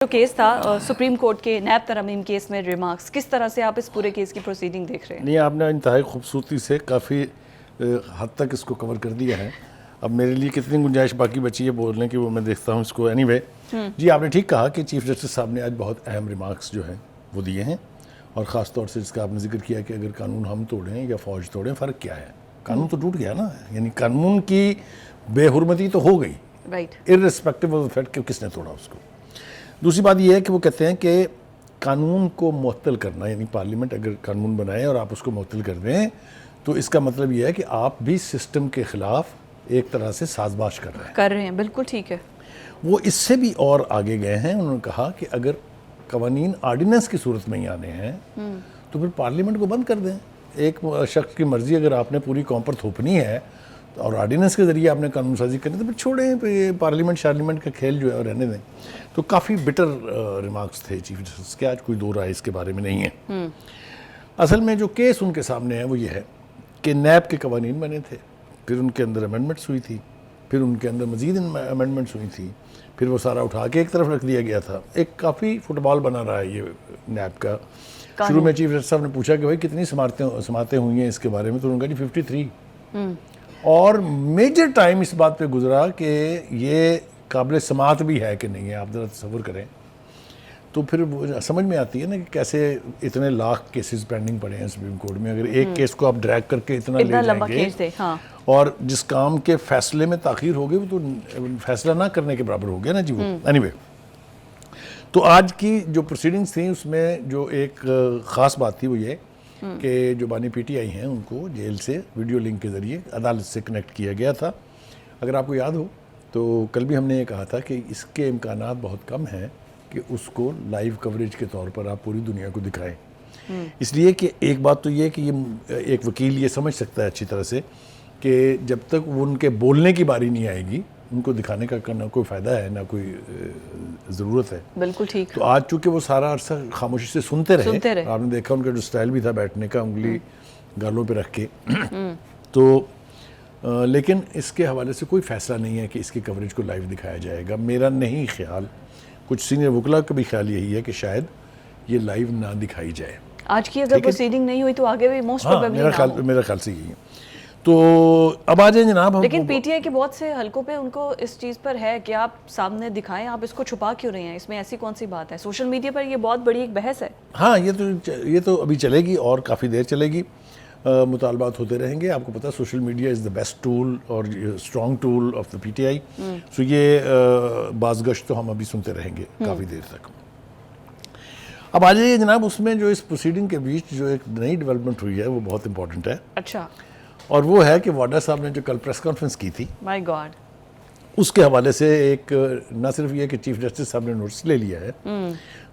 جو کیس تھا supreme court کے نیب ترمیم کیس میں ریمارکس، کس طرح سے آپ اس پورے کیس کی پروسیڈنگ دیکھ رہے ہیں؟ نہیں، آپ نے انتہائی خوبصورتی سے کافی حد تک اس کو کور کر دیا ہے. اب میرے لیے کتنی گنجائش باقی بچی ہے بولنے کی وہ میں دیکھتا ہوں اس کو. اینی وے جی، آپ نے ٹھیک کہا کہ چیف جسٹس صاحب نے آج بہت اہم ریمارکس جو ہیں وہ دیے ہیں، اور خاص طور سے جس کا آپ نے ذکر کیا کہ اگر قانون ہم توڑیں یا فوج توڑیں فرق کیا ہے. قانون تو ٹوٹ گیا نا، یعنی قانون کی بے حرمتی تو ہو گئی، رائٹ، ارریسپیکٹیو آف فیکٹ کہ کس نے توڑا اس کو. دوسری بات یہ ہے کہ وہ کہتے ہیں کہ قانون کو معطل کرنا، یعنی پارلیمنٹ اگر قانون بنائے اور آپ اس کو معطل کر دیں تو اس کا مطلب یہ ہے کہ آپ بھی سسٹم کے خلاف ایک طرح سے ساز باز کر رہے ہیں. بالکل ٹھیک ہے. وہ اس سے بھی اور آگے گئے ہیں. انہوں نے کہا کہ اگر قوانین آرڈیننس کی صورت میں ہی آنے ہیں تو پھر پارلیمنٹ کو بند کر دیں. ایک شخص کی مرضی اگر آپ نے پوری قوم پر تھوپنی ہے اور آرڈیننس کے ذریعے آپ نے قانون سازی کرنی تو پھر چھوڑیں، تو یہ پارلیمنٹ کا کھیل جو ہے رہنے دیں. تو کافی بٹر ریمارکس تھے چیف جسٹس کے. آج کوئی دو رائے اس کے بارے میں نہیں ہے. اصل میں جو کیس ان کے سامنے ہے وہ یہ ہے کہ نیب کے قوانین بنے تھے، پھر ان کے اندر امینڈمنٹس ہوئی تھی، پھر ان کے اندر مزید امینڈمنٹس ہوئی تھی، پھر وہ سارا اٹھا کے ایک طرف رکھ دیا گیا تھا. ایک کافی فٹ بال بنا رہا ہے یہ نیب کا. شروع میں چیف جسٹس صاحب نے پوچھا کہ بھائی کتنی سماعتیں ہوئی ہیں اس کے بارے میں، تو انہوں نے کہا جی 53. اور میجر ٹائم اس بات پہ گزرا کہ یہ قابل سماعت بھی ہے کہ نہیں ہے. آپ ذرا تصور کریں. تو پھر وہ سمجھ میں آتی ہے نا کہ کیسے اتنے لاکھ کیسز پینڈنگ پڑے ہیں سپریم کورٹ میں. اگر ایک کیس کو آپ ڈریگ کر کے اتنا لے جائیں گے اور جس کام کے فیصلے میں تاخیر ہوگی وہ تو فیصلہ نہ کرنے کے برابر ہو گیا نا جی وہ. اینی وے، تو آج کی جو پروسیڈنگز تھیں اس میں جو ایک خاص بات تھی وہ یہ کہ جو بانی پی ٹی آئی ہیں ان کو جیل سے ویڈیو لنک کے ذریعے عدالت سے کنیکٹ کیا گیا تھا. اگر آپ کو یاد ہو تو کل بھی ہم نے یہ کہا تھا کہ اس کے امکانات بہت کم ہیں کہ اس کو لائیو کوریج کے طور پر آپ پوری دنیا کو دکھائیں. اس لیے کہ ایک بات تو یہ کہ یہ ایک وکیل یہ سمجھ سکتا ہے اچھی طرح سے کہ جب تک وہ ان کے بولنے کی باری نہیں آئے گی ان کو دکھانے کا نہ کوئی فائدہ ہے نہ کوئی ضرورت ہے. بالکل ٹھیک. تو آج چونکہ وہ سارا عرصہ خاموشی سے سنتے رہے، آپ نے دیکھا ان کا جو سٹائل بھی تھا بیٹھنے کا، انگلی گالوں پہ رکھ کے، تو لیکن اس کے حوالے سے کوئی فیصلہ نہیں ہے کہ اس کی کوریج کو لائیو دکھایا جائے گا. میرا نہیں خیال، کچھ سینئر وکلا کا بھی خیال یہی ہے کہ شاید یہ لائیو نہ دکھائی جائے. آج کی اگر پروسیڈنگ نہیں ہوئی تو آگے بھی موسٹ پروبیبلی نہ ہو. میرا خیال سے یہی ہے. تو اب آ جائیں جناب ہم. لیکن پی ٹی آئی کے بہت سے حلقوں پہ ان کو اس چیز پر ہے کہ آپ سامنے دکھائیں، آپ اس کو چھپا کیوں رہے ہیں؟ اس میں ایسی کون سی بات ہے؟ سوشل میڈیا پر یہ بہت بڑی ایک بحث ہے. ہاں، یہ تو ابھی چلے گی اور کافی دیر چلے گی. مطالبات ہوتے رہیں گے. آپ کو پتہ ہے social media is the best tool اور strong tool of the P T I. So یہ باز گشت تو ہم ابھی سنتے رہیں گے کافی دیر تک. اب آ جائیے جناب اس میں جو اس پروسیڈنگ کے بیچ جو ایک نئی ڈیولپمنٹ ہوئی ہے وہ بہت امپورٹنٹ ہے. اچھا. اور وہ ہے کہ واڈا صاحب نے جو کل پریس کانفرنس کی تھی، مائی گاڈ، اس کے حوالے سے ایک نہ صرف یہ کہ چیف جسٹس صاحب نے نوٹس لے لیا ہے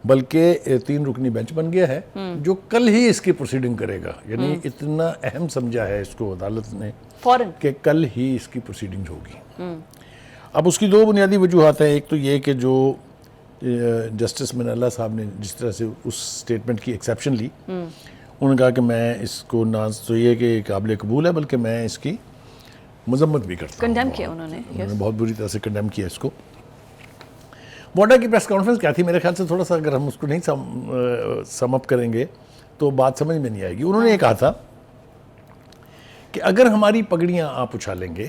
بلکہ 3 رکنی بینچ بن گیا ہے جو کل ہی اس کی پروسیڈنگ کرے گا. یعنی اتنا اہم سمجھا ہے اس کو عدالت نے فوراً کہ کل ہی اس کی پروسیڈنگ ہوگی. اب اس کی 2 بنیادی وجوہات ہیں. ایک تو یہ کہ جو جسٹس من اللہ صاحب نے جس طرح سے اس سٹیٹمنٹ کی ایکسیپشن لی، انہوں نے کہا کہ میں اس کو نہ تو یہ کہ قابل قبول ہے بلکہ میں اس کی مذمت بھی کرتا ہوں. کنڈیم کیا انہوں نے بہت بری طرح سے کنڈیم کیا اس کو. واڈا کی پریس کانفرنس کیا تھی؟ میرے خیال سے تھوڑا سا اگر ہم اس کو نہیں سم اپ کریں گے تو بات سمجھ میں نہیں آئے گی. انہوں نے یہ کہا تھا کہ اگر ہماری پگڑیاں آپ اچھالیں گے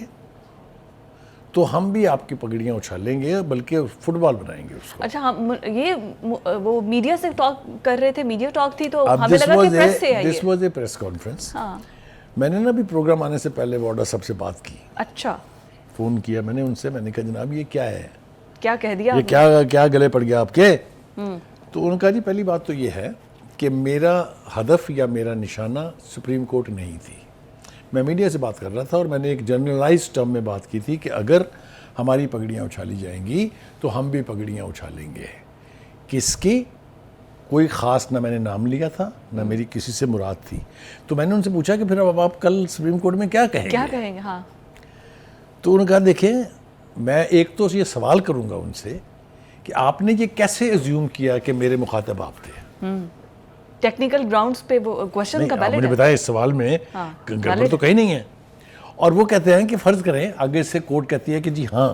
تو ہم بھی آپ کی پگڑیاں اچھالیں گے بلکہ فٹ بال بنائیں گے اس کو. اچھا، یہ وہ میڈیا سے ٹاک کر رہے تھے، میڈیا ٹاک تھی، تو ہمیں لگا کہ پریس سے ہے یہ. This was a press conference. میں نے نا بھی پروگرام آنے سے پہلے واڈا صاحب سے بات کی. اچھا. فون کیا میں نے ان سے، میں نے کہا جناب یہ کیا ہے، کیا کہہ دیا یہ کیا گلے پڑ گیا آپ کے؟ تو انہوں نے کہا جی پہلی بات تو یہ ہے کہ میرا ہدف یا میرا نشانہ سپریم کورٹ نہیں تھی. میں میڈیا سے بات کر رہا تھا اور میں نے ایک جنرلائز ٹرم میں بات کی تھی کہ اگر ہماری پگڑیاں اچھالی جائیں گی تو ہم بھی پگڑیاں اچھالیں گے. کس کی؟ کوئی خاص نہ میں نے نام لیا تھا نہ میری کسی سے مراد تھی. تو میں نے ان سے پوچھا کہ پھر اب آپ کل سپریم کورٹ میں کیا کہیں گے؟ ہاں. تو انہوں نے کہا دیکھیں میں ایک تو یہ سوال کروں گا ان سے کہ آپ نے یہ کیسے ایزیوم کیا کہ میرے مخاطب آپ تھے؟ ٹیکنیکل گراؤنڈز پہ وہ کوشچن کا بیلٹ ہے. مجھے بتایا اس سوال میں گڑبڑ تو کہیں نہیں ہے. اور وہ کہتے ہیں کہ فرض کریں آگے سے کورٹ کہتی ہے کہ جی ہاں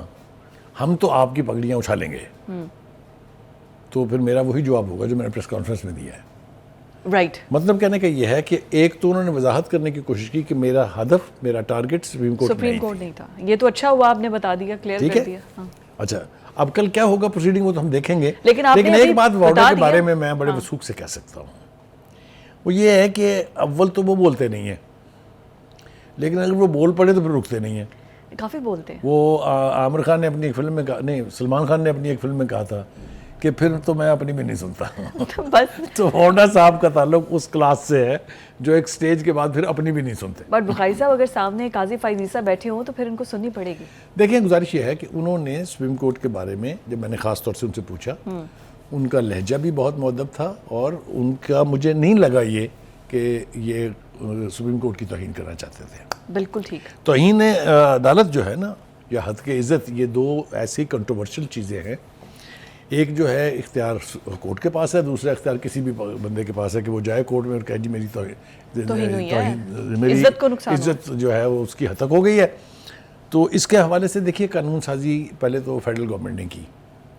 ہم تو آپ کی پگڑیاں اچھالیں گے. تو پھر میرا وہی جواب ہوگا جو میں نے پریس کانفرنس میں دیا ہے. رائٹ. مطلب کہنے کا یہ ہے کہ ایک تو انہوں نے وضاحت کرنے کی کوشش کی کہ میرا ہدف, میرا ٹارگٹ سپریم کورٹ نہیں تھا. یہ تو اچھا ہوا آپ نے بتا دیا, کلیئر کر دیا. اچھا, اب کل کیا ہوگا پروسیڈنگ وہ تو ہم دیکھیں گے, لیکن ایک بات وارڈر کے بارے میں بڑے وثوق سے کہہ سکتا ہوں, وہ یہ ہے کہ اول تو وہ بولتے نہیں ہیں, لیکن اگر وہ بول پڑے تو پھر رکتے نہیں ہیں. کافی بولتے ہیں. وہ عامر خان نے اپنی ایک فلم میں کہا, نہیں سلمان خان نے اپنی ایک فلم میں کہا تھا کہ پھر تو میں اپنی بھی نہیں سنتا. بس تو ہونڈا صاحب کا تعلق اس کلاس سے ہے جو ایک سٹیج کے بعد پھر اپنی بھی نہیں سنتے. بٹ بخاری صاحب اگر سامنے قاضی فائز عیسیٰ بیٹھے ہوں تو پھر ان کو سننی پڑے گی. دیکھیں, گزارش یہ ہے کہ انہوں نے سپریم کورٹ کے بارے میں جب میں نے خاص طور سے ان سے پوچھا, ان کا لہجہ بھی بہت مؤدب تھا, اور ان کا مجھے نہیں لگا یہ کہ یہ سپریم کورٹ کی توہین کرنا چاہتے تھے. بالکل ٹھیک. توہین عدالت جو ہے نا, یا حد کے عزت, یہ دو ایسی کنٹروورشل چیزیں ہیں. ایک جو ہے اختیار کورٹ کے پاس ہے, دوسرا اختیار کسی بھی بندے کے پاس ہے کہ وہ جائے کورٹ میں اور کہے جی میری عزت جو ہے وہ اس کی حد تک ہو گئی ہے. تو اس کے حوالے سے دیکھیے, قانون سازی پہلے تو فیڈرل گورنمنٹ نے کی.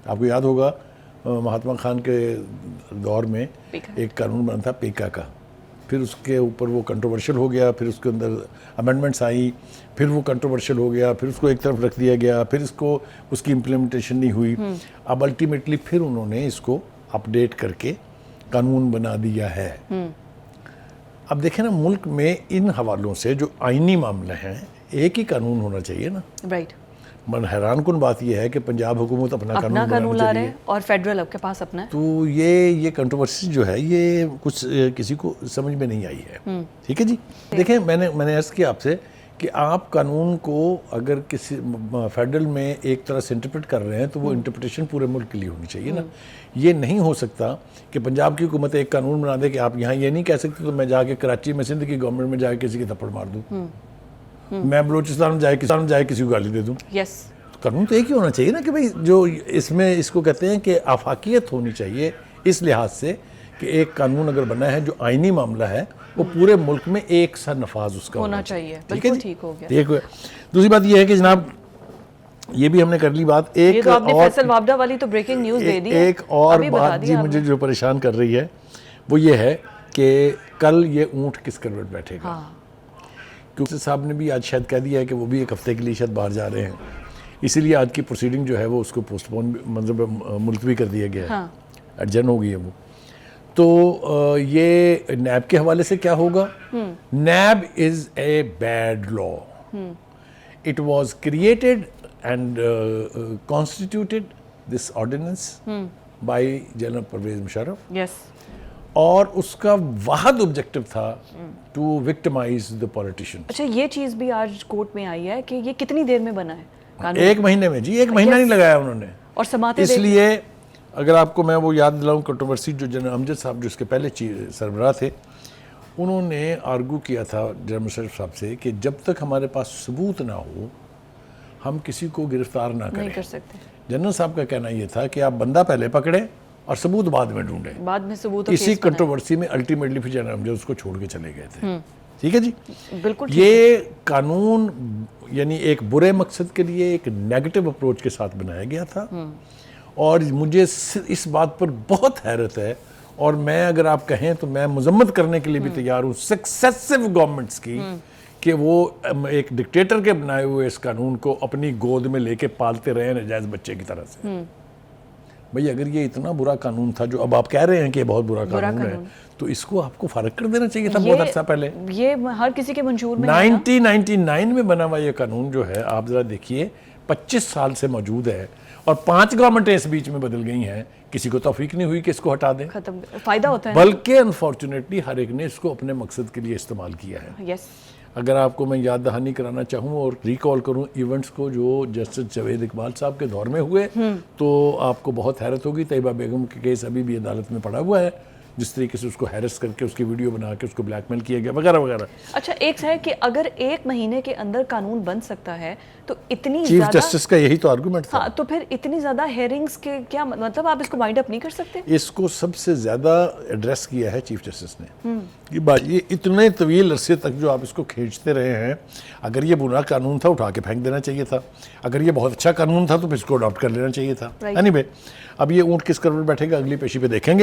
آپ کو یاد ہوگا مہاتما خان کے دور میں ایک قانون بنا تھا پیکا کا, پھر اس کے اوپر وہ کنٹروورشل ہو گیا, پھر اس کے اندر امینڈمنٹس آئی, پھر وہ کنٹروورشل ہو گیا, پھر اس کو ایک طرف رکھ دیا گیا, پھر اس کی امپلیمنٹیشن نہیں ہوئی. اب الٹیمیٹلی پھر انہوں نے اس کو اپڈیٹ کر کے قانون بنا دیا ہے. اب دیکھیں نا, ملک میں ان حوالوں سے جو آئینی معاملے ہیں ایک ہی قانون ہونا چاہیے نا. رائٹ. من حیران کن بات یہ ہے کہ پنجاب حکومت اپنا قانون لا رہے ہیں اور فیڈرل آپ کے پاس اپنا ہے. تو یہ کنٹروورسی جو ہے یہ کچھ کسی کو سمجھ میں نہیں آئی ہے. ٹھیک ہے جی. دیکھیں, میں نے عرض کیا آپ سے کہ آپ قانون کو اگر کسی فیڈرل میں ایک طرح سے انٹرپریٹ کر رہے ہیں تو وہ انٹرپریٹیشن پورے ملک کے لیے ہونی چاہیے نا. یہ نہیں ہو سکتا کہ پنجاب کی حکومت ایک قانون بنا دے کہ آپ یہاں یہ نہیں کہہ سکتے تو میں جا کے کراچی میں سندھ کی گورنمنٹ میں جا کے کسی کے تھپڑ مار دوں, میں بلوچستان میں جائے کسی کو گالی دے دوں. یس. قانون تو ایک ہی ہونا چاہیے نا کہ بھئی جو اس میں اس کو کہتے ہیں کہ آفاقیت ہونی چاہیے, اس لحاظ سے کہ ایک قانون اگر بنا ہے جو آئینی معاملہ ہے وہ پورے ملک میں ایک سا نفاذ اس کا ہونا چاہیے. بالکل ٹھیک ہو گیا. دوسری بات یہ ہے کہ جناب یہ بھی ہم نے کر لی بات. ایک اور فیصل وابڈا والی تو بریکنگ نیوز دے دی. ایک اور بات جی مجھے جو پریشان کر رہی ہے وہ یہ ہے کہ کل یہ اونٹ کس کروٹ بیٹھے گا. کیونکہ صاحب نے بھی آج شاید کہہ دیا ہے کہ وہ بھی ایک ہفتے کے لیے شاید باہر جا رہے ہیں, اسی لیے آج کی پروسیڈنگ جو ہے وہ اس کو پوسٹ پون مطلب ملتوی کر دیا گیا ہے, ایڈجرن ہو گئی ہے وہ. تو یہ نیب کے حوالے سے کیا ہوگا. NAB is a bad law. It was created and constituted this ordinance by General Pervez Musharraf. Yes. اور اس کا واحد آبجیکٹو تھا ٹو وکٹمائز دا پولیٹیشین. اچھا, یہ چیز بھی آج کورٹ میں آئی ہے کہ یہ کتنی دیر میں بنا ہے. ایک مہینے میں جی, ایک مہینہ نہیں لگایا انہوں نے. اور سماعتیں اس لیے اگر آپ کو میں وہ یاد دلاؤں کنٹروورسی جو جنرل امجد صاحب جو اس کے پہلے سربراہ تھے, انہوں نے آرگو کیا تھا جنرل مشرف صاحب سے کہ جب تک ہمارے پاس ثبوت نہ ہو ہم کسی کو گرفتار نہ کریں. نہیں کر سکتے. جنرل صاحب کا کہنا یہ تھا کہ آپ بندہ پہلے پکڑیں اور ثبوت بعد میں ڈھونڈیں. بعد میں ثبوت. اسی کنٹروورسی میں الٹیمیٹلی پھر جنرل امجد اس کو چھوڑ کے چلے گئے تھے. ٹھیک ہے جی. بالکل. یہ قانون یعنی ایک برے مقصد کے لیے ایک نیگیٹو اپروچ کے ساتھ بنایا گیا تھا, اور مجھے اس بات پر بہت حیرت ہے, اور میں اگر آپ کہیں تو میں مذمت کرنے کے لیے بھی تیار ہوں سکسیسو گورنمنٹس کی کہ وہ ایک ڈکٹیٹر کے بنائے ہوئے اس قانون کو اپنی گود میں لے کے پالتے رہے ناجائز بچے کی طرح سے. بھئی اگر یہ اتنا برا قانون تھا جو اب آپ کہہ رہے ہیں کہ یہ بہت برا قانون ہے, تو اس کو آپ کو فارغ کر دینا چاہیے تھا بہت عرصہ پہلے. یہ ہر کسی کے منشور میں 1999 میں بنا ہوا یہ قانون جو ہے آپ ذرا دیکھیے 25 سال سے موجود ہے, اور 5 گورنمنٹیں اس بیچ میں بدل گئی ہیں, کسی کو توفیق نہیں ہوئی کہ اس کو ہٹا دیں. ختم فائدہ ہوتا ہے, بلکہ انفارچونیٹلی ہر ایک نے اس کو اپنے مقصد کے لیے استعمال کیا ہے. یس. اگر آپ کو میں یاد دہانی کرانا چاہوں اور ریکال کروں ایونٹس کو جو جسٹس جاوید اقبال صاحب کے دور میں ہوئے, تو آپ کو بہت حیرت ہوگی. طیبہ بیگم کے کیس ابھی بھی عدالت میں پڑا ہوا ہے جس طریقے سے اس کو ہیرس کر کے اس کی ویڈیو بنا کے اس کو بلیک میل کیا گیا وغیرہ وغیرہ. اچھا ایک ہے کہ اگر 1 مہینے کے اندر قانون بن سکتا ہے تو اتنی چیف زیادہ جسٹس کا یہی تو آرگومنٹ تھا. ہاں تو پھر اتنی زیادہ ہیئرنگز کے کیا مطلب آپ اس کو وائنڈ اپ نہیں کر سکتے؟ اس کو سب سے زیادہ ایڈریس کیا ہے چیف جسٹس نے. یہ اتنے طویل عرصے تک جو آپ اس کو کھینچتے رہے ہیں, اگر یہ برا قانون تھا اٹھا کے پھینک دینا چاہیے تھا, اگر یہ بہت اچھا قانون تھا تو پھر اس کو اڈاپٹ کر لینا چاہیے تھا. اینی وے اب یہ اونٹ کس کروٹ بیٹھے گا اگلی پیشی پہ دیکھیں گے.